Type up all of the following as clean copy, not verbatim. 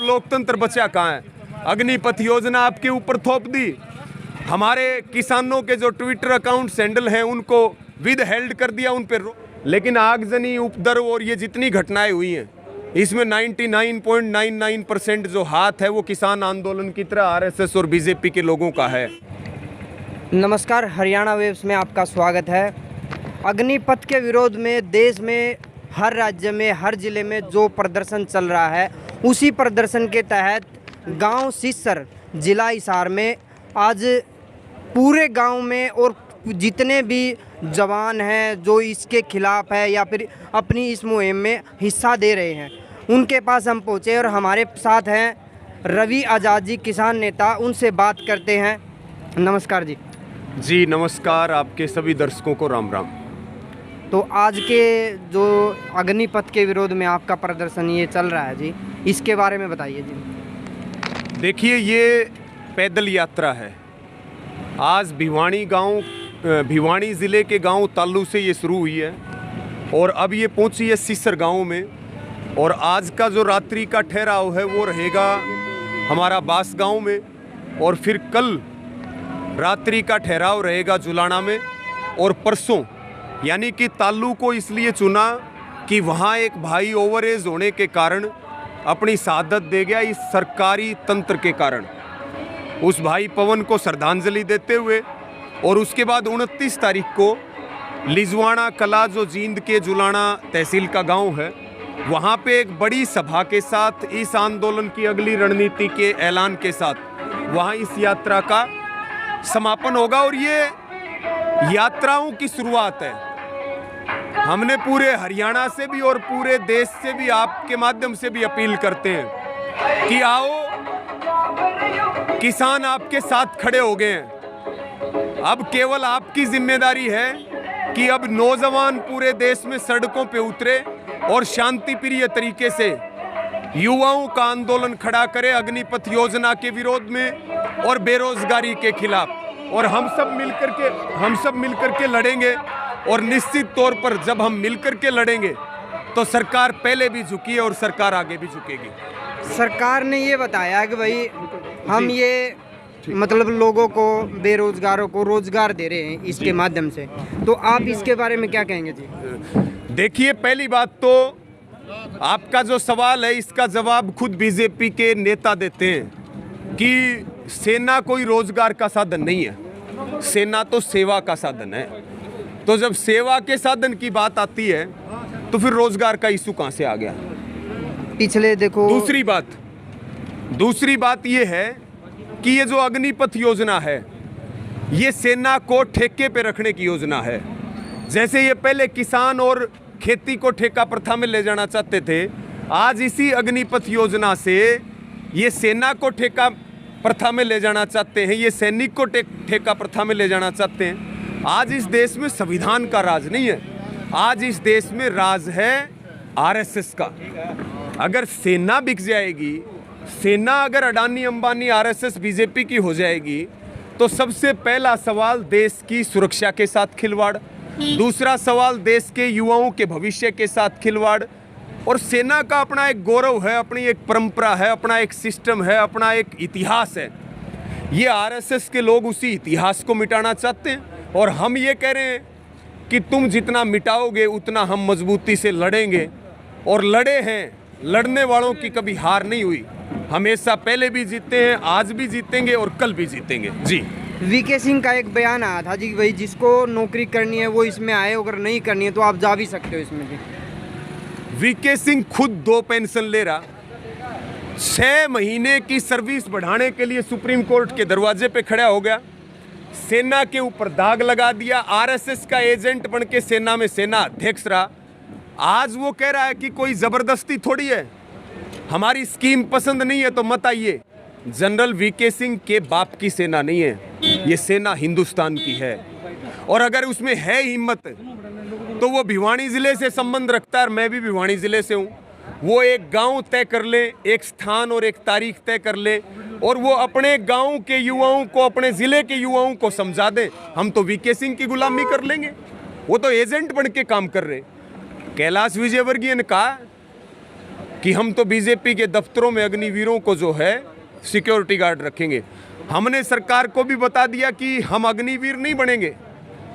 लोकतंत्र बचा कहाँ है? अग्निपथ योजना आपके ऊपर थोप दी, हमारे किसानों के जो ट्विटर अकाउंट हैंडल हैं उनको विद हेल्ड कर दिया, उन पर। लेकिन आगजनी, उपद्रव और ये जितनी घटनाएं हुई हैं, इसमें 99.99% जो हाथ है वो किसान आंदोलन की तरह आरएसएस और बीजेपी के लोगों का है। नमस्कार, हरियाणा वेव्स में आपका स्वागत है। अग्निपथ के विरोध में देश में हर राज्य में, हर ज़िले में जो प्रदर्शन चल रहा है, उसी प्रदर्शन के तहत गांव सिस्सर, जिला हिसार में आज पूरे गांव में और जितने भी जवान हैं जो इसके खिलाफ है या फिर अपनी इस मुहिम में हिस्सा दे रहे हैं, उनके पास हम पहुँचे और हमारे साथ हैं रवि आज़ाद जी, किसान नेता। उनसे बात करते हैं। नमस्कार जी। जी नमस्कार, आपके सभी दर्शकों को राम राम। तो आज के जो अग्निपथ के विरोध में आपका प्रदर्शन ये चल रहा है जी, इसके बारे में बताइए जी। देखिए, ये पैदल यात्रा है। आज भिवानी ज़िले के गांव ताल्लू से ये शुरू हुई है और अब ये पहुंची है सिस्सर गांव में। और आज का जो रात्रि का ठहराव है वो रहेगा हमारा बास गांव में, और फिर कल रात्रि का ठहराव रहेगा जुलाना में। और परसों यानी कि ताल्लू को इसलिए चुना कि वहाँ एक भाई ओवर एज होने के कारण अपनी शहादत दे गया इस सरकारी तंत्र के कारण। उस भाई पवन को श्रद्धांजलि देते हुए और उसके बाद 29 तारीख को लिजवाना कला, जो जींद के जुलाना तहसील का गांव है, वहाँ पे एक बड़ी सभा के साथ इस आंदोलन की अगली रणनीति के ऐलान के साथ वहाँ इस यात्रा का समापन होगा। और ये यात्राओं की शुरुआत है। हमने पूरे हरियाणा से भी और पूरे देश से भी आपके माध्यम से भी अपील करते हैं कि आओ, किसान आपके साथ खड़े हो गए हैं। अब केवल आपकी जिम्मेदारी है कि अब नौजवान पूरे देश में सड़कों पे उतरे और शांति प्रिय तरीके से युवाओं का आंदोलन खड़ा करे अग्निपथ योजना के विरोध में और बेरोजगारी के खिलाफ। और हम सब मिलकर के लड़ेंगे। और निश्चित तौर पर जब हम मिलकर के लड़ेंगे तो सरकार पहले भी झुकी है और सरकार आगे भी झुकेगी। सरकार ने ये बताया कि भाई हम ये मतलब लोगों को, बेरोजगारों को रोजगार दे रहे हैं इसके माध्यम से। तो आप इसके बारे में क्या कहेंगे जी? देखिए, पहली बात तो आपका जो सवाल है इसका जवाब खुद बीजेपी के नेता देते हैं कि सेना कोई रोजगार का साधन नहीं है, सेना तो सेवा का साधन है। तो जब सेवा के साधन की बात आती है तो फिर रोजगार का इशू कहाँ से आ गया? पिछले देखो। दूसरी बात ये है कि ये जो अग्निपथ योजना है ये सेना को ठेके पे रखने की योजना है। जैसे ये पहले किसान और खेती को ठेका प्रथा में ले जाना चाहते थे, आज इसी अग्निपथ योजना से ये सेना को ठेका प्रथा में ले जाना चाहते हैं, ये सैनिक को ठेका प्रथा में ले जाना चाहते हैं। आज इस देश में संविधान का राज नहीं है, आज इस देश में राज है आरएसएस का। अगर सेना बिक जाएगी, सेना अगर अडानी अंबानी आरएसएस बीजेपी की हो जाएगी, तो सबसे पहला सवाल देश की सुरक्षा के साथ खिलवाड़, दूसरा सवाल देश के युवाओं के भविष्य के साथ खिलवाड़। और सेना का अपना एक गौरव है, अपनी एक परंपरा है, अपना एक सिस्टम है, अपना एक इतिहास है। ये आरएसएस के लोग उसी इतिहास को मिटाना चाहते हैं। और हम ये कह रहे हैं कि तुम जितना मिटाओगे उतना हम मजबूती से लड़ेंगे। और लड़े हैं, लड़ने वालों की कभी हार नहीं हुई, हमेशा पहले भी जीते हैं, आज भी जीतेंगे और कल भी जीतेंगे। जी। वीके सिंह का एक बयान आया था जी, भाई जिसको नौकरी करनी है वो इसमें आए, अगर नहीं करनी है तो आप जा भी सकते हो इसमें जी। वीके सिंह खुद 2 पेंशन ले रहा, 6 महीने की सर्विस बढ़ाने के लिए सुप्रीम कोर्ट के दरवाजे पे खड़ा हो गया, सेना के ऊपर दाग लगा दिया, आरएसएस का एजेंट बन के सेना में सेना अध्यक्ष रहा। आज वो कह रहा है कि कोई जबरदस्ती थोड़ी है, हमारी स्कीम पसंद नहीं है तो मत आइए। जनरल वीके सिंह के बाप की सेना नहीं है, ये सेना हिंदुस्तान की है। और अगर उसमें है हिम्मत तो वो भिवानी ज़िले से संबंध रखता है, और मैं भी भिवानी ज़िले से हूँ। वो एक गांव तय कर ले, एक स्थान और एक तारीख तय कर ले, और वो अपने गांव के युवाओं को, अपने ज़िले के युवाओं को समझा दे, हम तो वीके सिंह की गुलामी कर लेंगे। वो तो एजेंट बन के काम कर रहे। कैलाश विजयवर्गीय ने कहा कि हम तो बीजेपी के दफ्तरों में अग्निवीरों को जो है सिक्योरिटी गार्ड रखेंगे। हमने सरकार को भी बता दिया कि हम अग्निवीर नहीं बनेंगे,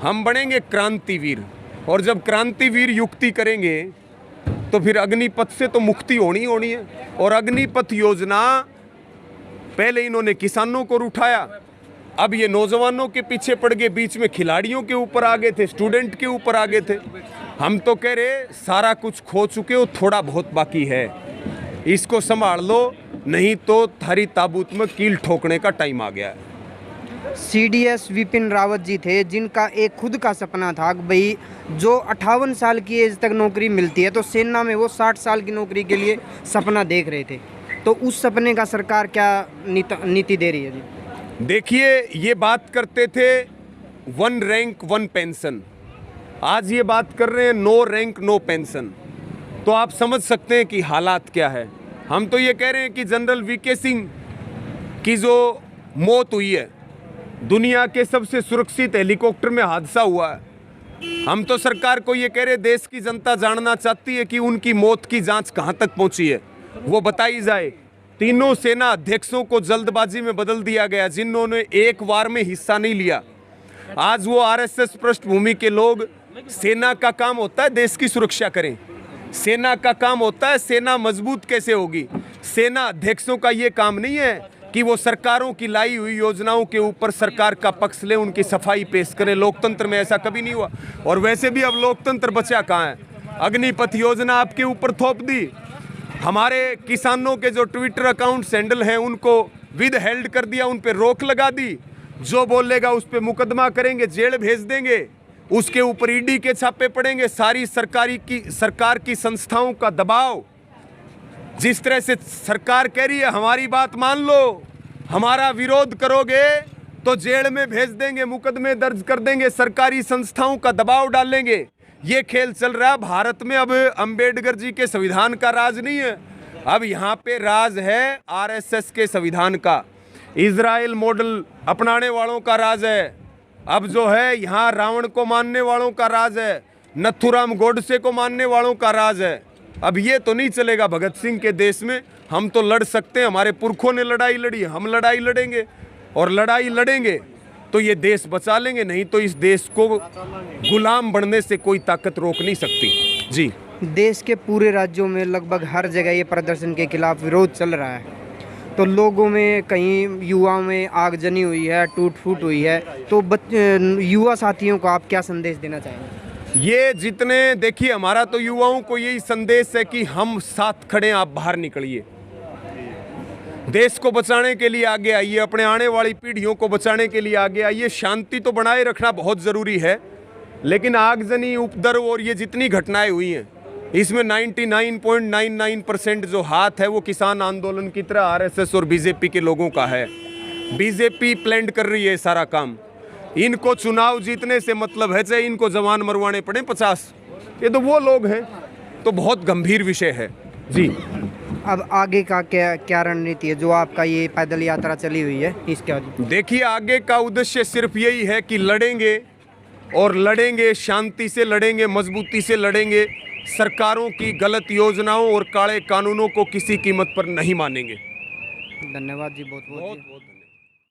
हम बनेंगे क्रांतिवीर। और जब क्रांतिवीर युक्ति करेंगे तो फिर अग्निपथ से तो मुक्ति होनी होनी है। और अग्निपथ योजना पहले इन्होंने किसानों को उठाया, अब ये नौजवानों के पीछे पड़ गए, बीच में खिलाड़ियों के ऊपर आ गए थे, स्टूडेंट के ऊपर आ गए थे। हम तो कह रहे सारा कुछ खो चुके हो, थोड़ा बहुत बाकी है, इसको संभाल लो, नहीं तो थारी ताबूत में कील ठोकने का टाइम आ गया है। CDS विपिन रावत जी थे, जिनका एक खुद का सपना था कि भाई जो 58 साल की एज तक नौकरी मिलती है तो सेना में वो 60 साल की नौकरी के लिए सपना देख रहे थे। तो उस सपने का सरकार क्या नीति दे रही है जी? देखिए, ये बात करते थे 1 रैंक 1 पेंशन, आज ये बात कर रहे हैं 9 रैंक 9 पेंशन। तो आप समझ सकते हैं कि हालात क्या है। हम तो ये कह रहे हैं कि जनरल VK सिंह की जो मौत हुई है, दुनिया के सबसे सुरक्षित हेलीकॉप्टर में हादसा हुआ है, हम तो सरकार को ये कह रहे, देश की जनता जानना चाहती है कि उनकी मौत की जांच कहां तक पहुंची है, वो बताई जाए। तीनों सेना अध्यक्षों को जल्दबाजी में बदल दिया गया, जिन्होंने एक वार में हिस्सा नहीं लिया। आज वो RSS पृष्ठभूमि के लोग, सेना का काम होता है देश की सुरक्षा करें, सेना का काम होता है सेना मजबूत कैसे होगी। सेना अध्यक्षों का ये काम नहीं है कि वो सरकारों की लाई हुई योजनाओं के ऊपर सरकार का पक्ष ले, उनकी सफाई पेश करें। लोकतंत्र में ऐसा कभी नहीं हुआ, और वैसे भी अब लोकतंत्र बचा कहाँ है। अग्निपथ योजना आपके ऊपर थोप दी, हमारे किसानों के जो ट्विटर अकाउंट्स हैंडल हैं उनको विद हेल्ड कर दिया, उन पे रोक लगा दी, जो बोलेगा उस पे मुकदमा करेंगे, जेल भेज देंगे, उसके ऊपर ED के छापे पड़ेंगे। सारी सरकार की संस्थाओं का दबाव, जिस तरह से सरकार कह रही है हमारी बात मान लो, हमारा विरोध करोगे तो जेल में भेज देंगे, मुकदमे दर्ज कर देंगे, सरकारी संस्थाओं का दबाव डालेंगे। ये खेल चल रहा है भारत में। अब अंबेडकर जी के संविधान का राज नहीं है, अब यहाँ पे राज है RSS के संविधान का, इजराइल मॉडल अपनाने वालों का राज है। अब जो है यहाँ रावण को मानने वालों का राज है, नथुराम गोडसे को मानने वालों का राज है। अब ये तो नहीं चलेगा भगत सिंह के देश में। हम तो लड़ सकते हैं, हमारे पुरखों ने लड़ाई लड़ी, हम लड़ाई लड़ेंगे, और लड़ाई लड़ेंगे तो ये देश बचा लेंगे, नहीं तो इस देश को गुलाम बनने से कोई ताकत रोक नहीं सकती। जी, देश के पूरे राज्यों में लगभग हर जगह ये प्रदर्शन के खिलाफ विरोध चल रहा है, तो लोगों में, कहीं युवाओं में आगजनी हुई है, टूट फूट हुई है, तो युवा साथियों को आप क्या संदेश देना चाहेंगे? ये जितने, देखिए हमारा तो युवाओं को यही संदेश है कि हम साथ खड़े हैं, आप बाहर निकलिए, देश को बचाने के लिए आगे आइए, अपने आने वाली पीढ़ियों को बचाने के लिए आगे आइए। शांति तो बनाए रखना बहुत ज़रूरी है, लेकिन आगजनी, उपद्रव और ये जितनी घटनाएं हुई हैं, इसमें 99.99% जो हाथ है वो किसान आंदोलन की तरह RSS और BJP के लोगों का है। BJP प्लान कर रही है सारा काम, इनको चुनाव जीतने से मतलब है, चाहे इनको जवान मरवाने पड़े 50, ये तो वो लोग हैं। तो बहुत गंभीर विषय है। जी, अब आगे का क्या रणनीति है जो आपका ये पैदल यात्रा चली हुई है, इसके बाद? देखिए, आगे का उद्देश्य सिर्फ यही है कि लड़ेंगे, और लड़ेंगे शांति से, लड़ेंगे मजबूती से, लड़ेंगे सरकारों की गलत योजनाओं और काले कानूनों को किसी कीमत पर नहीं मानेंगे। धन्यवाद जी, बहुत बहुत।